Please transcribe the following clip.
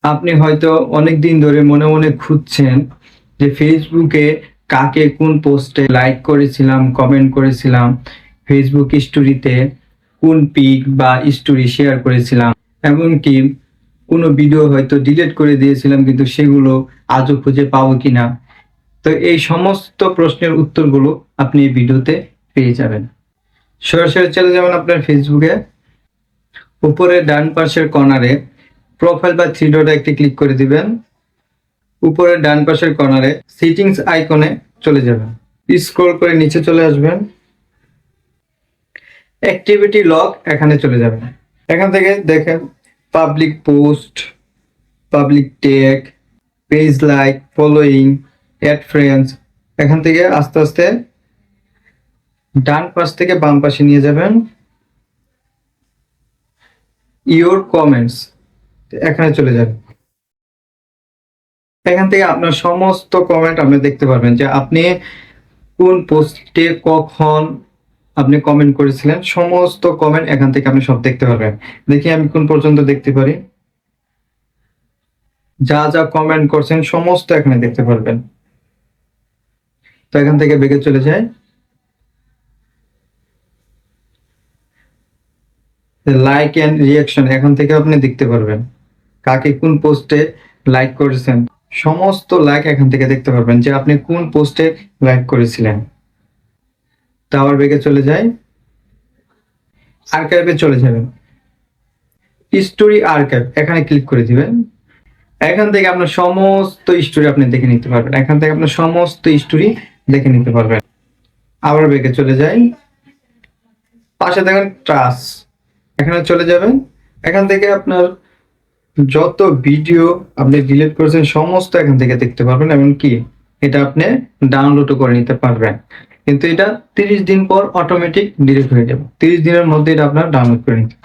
আপনি হয়তো অনেক দিন ধরে মনে মনে খুঁজছেন যে ফেসবুকে কাকে কোন পোস্টে লাইক করেছিলাম, কমেন্ট করেছিলাম, ফেসবুক স্টোরিতে কোন পিক বা স্টোরি শেয়ার করেছিলাম, এমনকি কোনো ভিডিও হয়তো ডিলিট করে দিয়েছিলাম কিন্তু সেগুলো আজও খুঁজে পাবো কিনা। তো এই সমস্ত প্রশ্নের উত্তরগুলো আপনি এই ভিডিওতে পেয়ে যাবেন। সরাসরি চলে যাবেন আপনার ফেসবুকে, উপরে ডান পাশের কর্নারে প্রোফাইল বা থ্রি ডটে একটি ক্লিক করে দিবেন। উপরে ডান পাশের কর্নারে সেটিংস আইকনে চলে যাবেন, স্ক্রল করে নিচে চলে আসবেন, অ্যাক্টিভিটি লগ এখানে চলে যাবেন। এখান থেকে দেখেন public post, public tag, page like, following, add friends, এখান থেকে আস্তে আস্তে ডান পাশ থেকে বাম পাশে নিয়ে যাবেন, ইওর কমেন্টস এখানে চলে যাবেন। এখান থেকে আপনার সমস্ত কমেন্ট আপনি দেখতে পারবেন যে আপনি কোন পোস্টে কখন আপনি কমেন্ট করেছিলেন, সমস্ত কমেন্ট এখান থেকে আপনি সব দেখতে পারবেন। দেখি আমি কোন পর্যন্ত দেখতে পারি, যা যা কমেন্ট করছেন সমস্ত এখানে দেখতে পারবেন। তো এখান থেকে বেগে চলে যায় লাইক এন্ড রিয়াকশন, এখান থেকে আপনি দেখতে পারবেন কাকে কোন পোস্টে লাইক করেছেন, সমস্ত লাইক এখান থেকে দেখতে পারবেন যে আপনি কোন পোস্টে লাইক করেছিলেন। তো আবার বেগে চলে যায় আর্কাইভে চলে যাবেন, স্টোরি আর্কাইভ এখানে ক্লিক করে দিবেন। এখান থেকে আপনার সমস্ত স্টোরি আপনি দেখে নিতে পারবেন, এখান থেকে আপনার সমস্ত স্টোরি দেখে নিতে পারবেন। আবার বেগে চলে যাই, পাশে দেখেন ট্রাস্ট, এখানে চলে যাবেন। এখান থেকে আপনার যত ভিডিও আপনি ডিলিট করেছেন সমস্ত এখান থেকে দেখতে পারবেন, এমনকি এটা আপনি ডাউনলোডও করে নিতে পারবেন। কিন্তু এটা 30 দিন পর অটোমেটিক ডিলিট হয়ে যাবে, 30 দিনের মধ্যে এটা আপনার ডাউনলোড করে নিতে